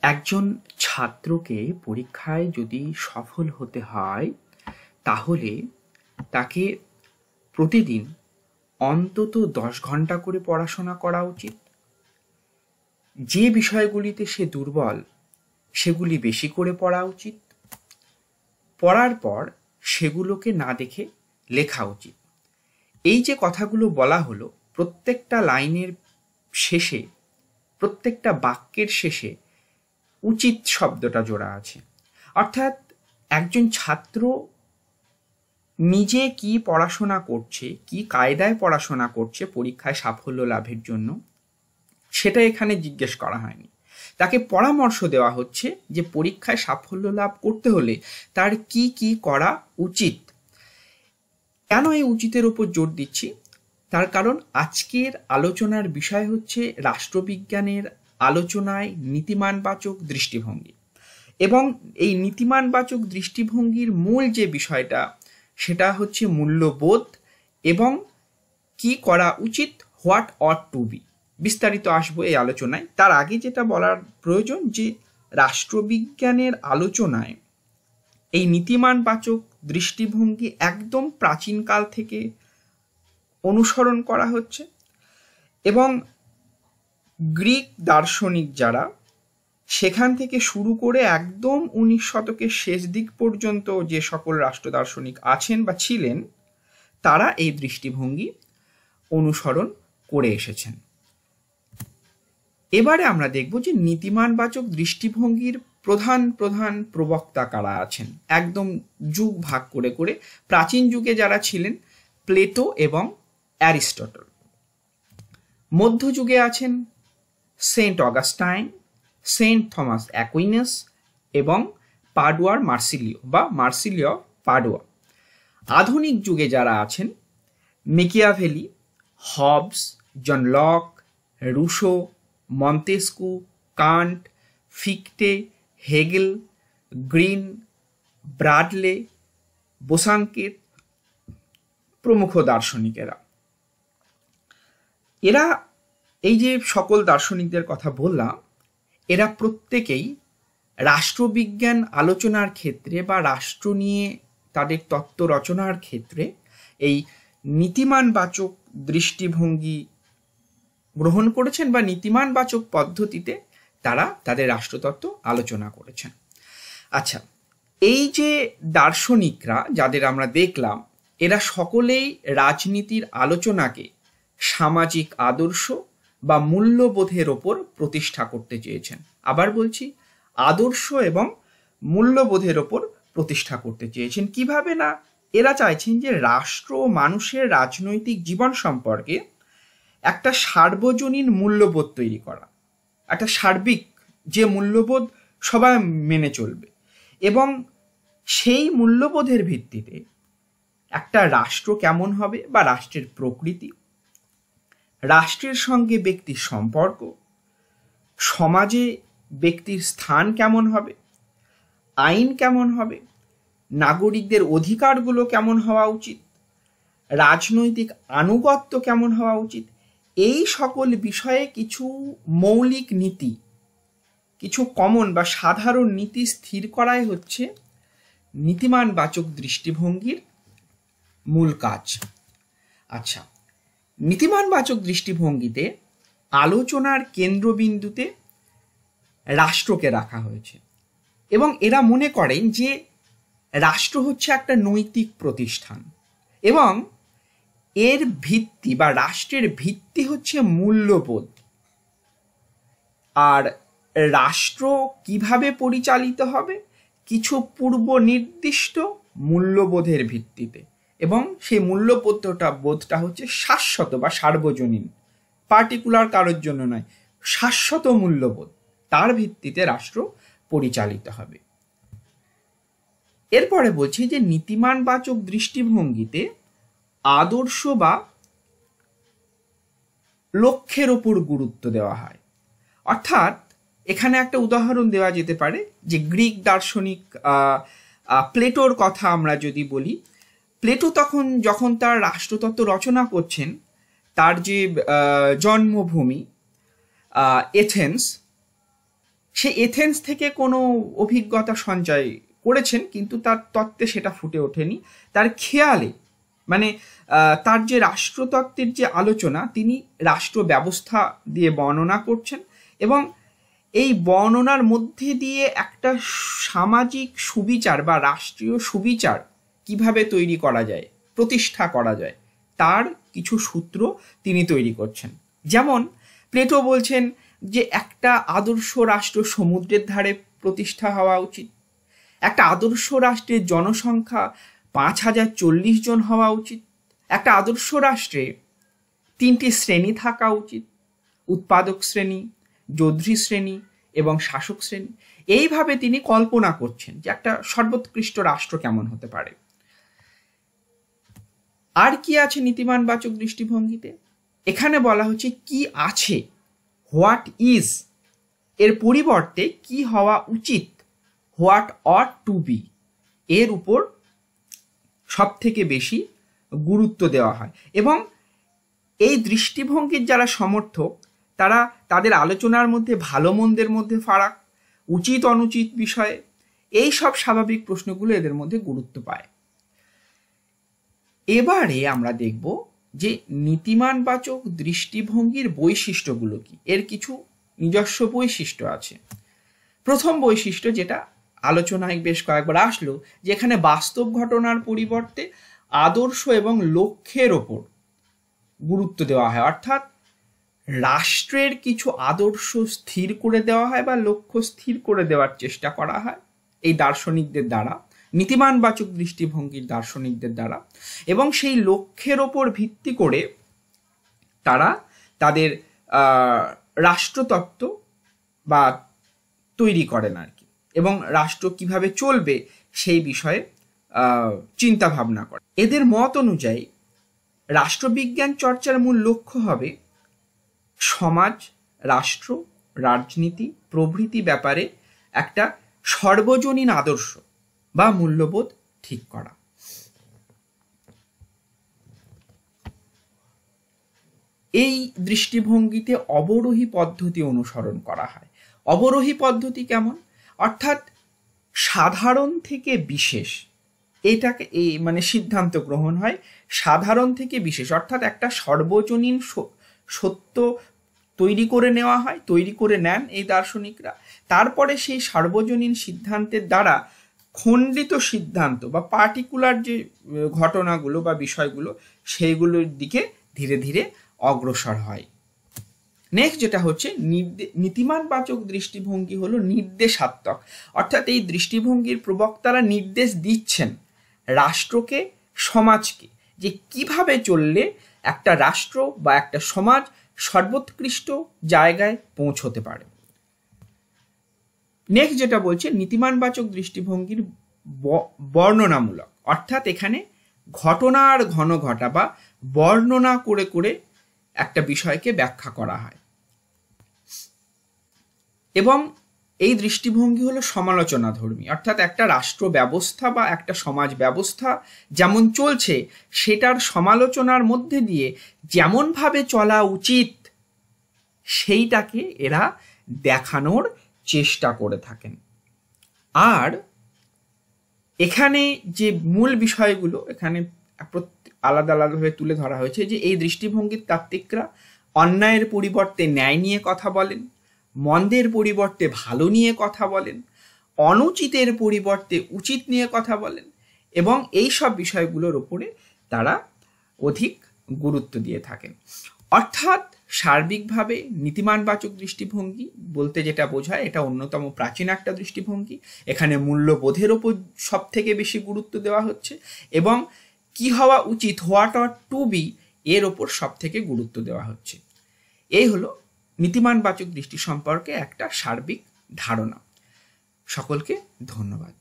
একজন ছাত্রকে পরীক্ষায় যদি সফল হতে হয় তাহলে তাকে প্রতিদিন অন্তত 10 ঘন্টা করে পড়াশোনা করা উচিত। যে বিষয়গুলিতে সে দুর্বল সেগুলি বেশি করে পড়া উচিত। পড়ার পর সেগুলোকে না দেখে লেখা উচিত। এই যে কথাগুলো বলা হলো, প্রত্যেকটা লাইনের শেষে, প্রত্যেকটা বাক্যের শেষে উচিত শব্দটা জোড়া আছে। অর্থাৎ একজন ছাত্র নিজে কি পড়াশোনা করছে, কি কায়দায় পড়াশোনা করছে পরীক্ষায় সাফল্য লাভের জন্য, সেটা এখানে জিজ্ঞেস করা হয়নি। তাকে পরামর্শ দেওয়া হচ্ছে যে পরীক্ষায় সাফল্য লাভ করতে হলে তার কি কি করা উচিত। কেন এই উচিতের উপর জোর দিচ্ছি? তার কারণ আজকের আলোচনার বিষয় হচ্ছে রাষ্ট্রবিজ্ঞানের আলোচনায় নীতিমানবাচক দৃষ্টিভঙ্গি। এবং এই নীতিমানবাচক দৃষ্টিভঙ্গির মূল যে বিষয়টা সেটা হচ্ছে মূল্যবোধ এবং কি করা উচিত, হোয়াট অট টু বি। বিস্তারিত আসবো এই আলোচনায়। তার আগে যেটা বলার প্রয়োজন যে রাষ্ট্রবিজ্ঞানের আলোচনায় এই নীতিমানবাচক দৃষ্টিভঙ্গি একদম প্রাচীনকাল থেকে অনুসরণ করা হচ্ছে এবং গ্রিক দার্শনিক যারা, সেখান থেকে শুরু করে একদম 19 শতকের শেষ দিক পর্যন্ত যে সকল রাষ্ট্র দার্শনিক আছেন বা ছিলেন তারা এই দৃষ্টিভঙ্গি অনুসরণ করে এসেছেন। এবারে আমরা দেখব যে নীতিমানবাচক দৃষ্টিভঙ্গির প্রধান প্রধান প্রবক্তা কারা আছেন, একদম যুগ ভাগ করে করে। প্রাচীন যুগে যারা ছিলেন প্লেটো এবং অ্যারিস্টটল। মধ্যযুগে আছেন Saint Augustine, Saint Thomas Aquinas এবং পাডুয়ার মার্সিলিও বা মার্সিলিও পাডুয়া। আধুনিক যুগে যারা আছেন Machiavelli, Hobbes, John Locke, Rousseau, Montesquieu, Kant, Fichte, Hegel, Green, Bradley, Bosanquet প্রমুখ দার্শনিকেরা। এরা, এই যে সকল দার্শনিকদের কথা বললাম, এরা প্রত্যেকেই রাষ্ট্রবিজ্ঞান আলোচনার ক্ষেত্রে বা রাষ্ট্র নিয়ে তাদের তত্ত্ব রচনার ক্ষেত্রে এই নীতিমানবাচক দৃষ্টিভঙ্গি গ্রহণ করেছেন বা নীতিমানবাচক পদ্ধতিতে তারা তাদের রাষ্ট্রতত্ত্ব আলোচনা করেছেন। আচ্ছা, এই যে দার্শনিকরা যাদের আমরা দেখলাম, এরা সকলেই রাজনীতির আলোচনাকে সামাজিক আদর্শ বা মূল্যবোধের ওপর প্রতিষ্ঠা করতে চেয়েছেন। আবার বলছি, আদর্শ এবং মূল্যবোধের ওপর প্রতিষ্ঠা করতে চেয়েছেন। কিভাবে না, এরা চাইছেন যে রাষ্ট্র ও মানুষের রাজনৈতিক জীবন সম্পর্কে একটা সার্বজনীন মূল্যবোধ তৈরি করা, একটা সার্বিক যে মূল্যবোধ সবাই মেনে চলবে, এবং সেই মূল্যবোধের ভিত্তিতে একটা রাষ্ট্র কেমন হবে বা রাষ্ট্রের প্রকৃতি, রাষ্ট্রের সঙ্গে ব্যক্তির সম্পর্ক, সমাজে ব্যক্তির স্থান কেমন হবে, আইন কেমন হবে, নাগরিকদের অধিকারগুলো কেমন হওয়া উচিত, রাজনৈতিক আনুগত্য কেমন হওয়া উচিত, এই সকল বিষয়ে কিছু মৌলিক নীতি, কিছু কমন বা সাধারণ নীতি স্থির করাই হচ্ছে নীতিমানবাচক দৃষ্টিভঙ্গির মূল কাজ। আচ্ছা, নীতিমানবাচক দৃষ্টিভঙ্গিতে আলোচনার কেন্দ্রবিন্দুতে রাষ্ট্রকে রাখা হয়েছে এবং এরা মনে করেন যে রাষ্ট্র হচ্ছে একটা নৈতিক প্রতিষ্ঠান এবং এর ভিত্তি বা রাষ্ট্রের ভিত্তি হচ্ছে মূল্যবোধ। আর রাষ্ট্র কিভাবে পরিচালিত হবে, কিছু পূর্ব নির্দিষ্ট মূল্যবোধের ভিত্তিতে, এবং সেই বোধটা হচ্ছে শাশ্বত বা সার্বজনীন, পার্টিকুলার কারোর জন্য নয়, শাশ্বত মূল্যবোধ, তার ভিত্তিতে রাষ্ট্র পরিচালিত হবে। এরপরে বলছি যে নীতিমানবাচক দৃষ্টিভঙ্গিতে আদর্শ বা লক্ষ্যের ওপর গুরুত্ব দেওয়া হয়। অর্থাৎ এখানে একটা উদাহরণ দেওয়া যেতে পারে যে গ্রিক দার্শনিক প্লেটোর কথা আমরা যদি বলি, প্লেটো যখন তার রাষ্ট্রতত্ত্ব রচনা করছেন, তার যে জন্মভূমি এথেন্স, সে এথেন্স থেকে কোনো অভিজ্ঞতা সঞ্চয় করেছেন, কিন্তু তার তত্ত্বে সেটা ফুটে ওঠেনি। তার খেয়ালে, মানে তার যে রাষ্ট্রতত্ত্বের যে আলোচনা, তিনি রাষ্ট্র ব্যবস্থা দিয়ে বর্ণনা করছেন, এবং এই বর্ণনার মধ্যে দিয়ে একটা সামাজিক সুবিচার বা রাষ্ট্রীয় সুবিচার কিভাবে তৈরি করা যায়, প্রতিষ্ঠা করা যায়, তার কিছু সূত্র তিনি তৈরি করছেন। যেমন প্লেটো বলছেন যে একটা আদর্শ রাষ্ট্র সমুদ্রের ধারে প্রতিষ্ঠা হওয়া উচিত, একটা আদর্শ রাষ্ট্রের জনসংখ্যা 5040 জন হওয়া উচিত, একটা আদর্শ রাষ্ট্রে 3টি শ্রেণী থাকা উচিত, উৎপাদক শ্রেণী, যোদ্ধী শ্রেণী এবং শাসক শ্রেণী। এইভাবে তিনি কল্পনা করছেন যে একটা সর্বোৎকৃষ্ট রাষ্ট্র কেমন হতে পারে। আর কি আছে নীতিমানবাচক দৃষ্টিভঙ্গিতে? এখানে বলা হচ্ছে কি আছে, হোয়াট ইজ, এর পরিবর্তে কি হওয়া উচিত, হোয়াট অট টু বি, এর উপর সব থেকে বেশি গুরুত্ব দেওয়া হয়। এবং এই দৃষ্টিভঙ্গির যারা সমর্থক, তারা তাদের আলোচনার মধ্যে ভালো মন্দের মধ্যে ফারাক, উচিত অনুচিত বিষয়ে, এই সব স্বাভাবিক প্রশ্নগুলো এদের মধ্যে গুরুত্ব পায়। এবারে আমরা দেখব যে নীতিমানবাচক দৃষ্টিভঙ্গির বৈশিষ্ট্যগুলো কি। এর কিছু নিজস্ব বৈশিষ্ট্য আছে। প্রথম বৈশিষ্ট্য, যেটা আলোচনায় বেশ কয়েকবার আসলো, যেখানে বাস্তব ঘটনার পরিবর্তে আদর্শ এবং লক্ষ্যের ওপর গুরুত্ব দেওয়া হয়, অর্থাৎ রাষ্ট্রের কিছু আদর্শ স্থির করে দেওয়া হয় বা লক্ষ্য স্থির করে দেওয়ার চেষ্টা করা হয় এই দার্শনিকদের দ্বারা, নীতিমানবাচক দৃষ্টিভঙ্গির দার্শনিকদের দ্বারা, এবং সেই লক্ষ্যের ওপর ভিত্তি করে তারা তাদের রাষ্ট্রতত্ত্ব বা তৈরি করেন আর কি, এবং রাষ্ট্র কিভাবে চলবে সেই বিষয়ে চিন্তা ভাবনা করে। এদের মত অনুযায়ী রাষ্ট্রবিজ্ঞান চর্চার মূল লক্ষ্য হবে সমাজ, রাষ্ট্র, রাজনীতি প্রভৃতি ব্যাপারে একটা সর্বজনীন আদর্শ বা মূল্যবোধ ঠিক করা। এই দৃষ্টিভঙ্গিতে অবরোহী পদ্ধতি অনুসরণ করা হয়। অবরোহী পদ্ধতি কেমন? অর্থাৎ সাধারণ থেকে বিশেষ, এটাকে মানে সিদ্ধান্ত গ্রহণ হয় সাধারণ থেকে বিশেষ, অর্থাৎ একটা সর্বজনীন সত্য তৈরি করে নেওয়া হয়, তৈরি করে নেন এই দার্শনিকরা। তারপরে সেই সার্বজনীন সিদ্ধান্তের দ্বারা খণ্ডিত সিদ্ধান্ত বা পার্টিকুলার যে ঘটনাগুলো বা বিষয়গুলো, সেইগুলোর দিকে ধীরে ধীরে অগ্রসর হয়। নেক্সট যেটা হচ্ছে নীতিমানবাচক দৃষ্টিভঙ্গি হলো নির্দেশাত্মক, অর্থাৎ এই দৃষ্টিভঙ্গির প্রবক্তারা নির্দেশ দিচ্ছেন রাষ্ট্রকে, সমাজকে, যে কিভাবে চললে একটা রাষ্ট্র বা একটা সমাজ সর্বোৎকৃষ্ট জায়গায় পৌঁছতে পারে। নেক্সট যেটা বলছে নীতিমানবাচক দৃষ্টিভঙ্গির বর্ণনামূলক, অর্থাৎ এখানে ঘটনার ঘন ঘটা বা বর্ণনা করে করে একটা বিষয়কে ব্যাখ্যা করা হয়। এবং এই দৃষ্টিভঙ্গি হলো সমালোচনাধর্মী, অর্থাৎ একটা রাষ্ট্র ব্যবস্থা বা একটা সমাজ ব্যবস্থা যেমন চলছে সেটার সমালোচনার মধ্যে দিয়ে যেমনভাবে চলা উচিত সেইটাকে এরা দেখানোর চেষ্টা করে থাকেন। আর এখানে যে মূল বিষয়গুলো এখানে আলাদা আলাদাভাবে তুলে ধরা হয়েছে, যে এই দৃষ্টিভঙ্গির তাত্ত্বিকরা অন্যায়ের পরিবর্তে ন্যায় নিয়ে কথা বলেন, মন্দের পরিবর্তে ভালো নিয়ে কথা বলেন, অনুচিতের পরিবর্তে উচিত নিয়ে কথা বলেন, এবং এই সব বিষয়গুলোর উপরে তারা অধিক গুরুত্ব দিয়ে থাকেন। অর্থাৎ সার্বিকভাবে নীতিমানবাচক দৃষ্টিভঙ্গি বলতে যেটা বোঝায়, এটা অন্যতম প্রাচীন একটা দৃষ্টিভঙ্গি। এখানে মূল্যবোধের ওপর সব থেকে বেশি গুরুত্ব দেওয়া হচ্ছে, এবং কি হওয়া উচিত, হোয়াট অট টু বি, এর ওপর সব থেকে গুরুত্ব দেওয়া হচ্ছে। এই হলো নীতিমানবাচক দৃষ্টি সম্পর্কে একটা সার্বিক ধারণা। সকলকে ধন্যবাদ।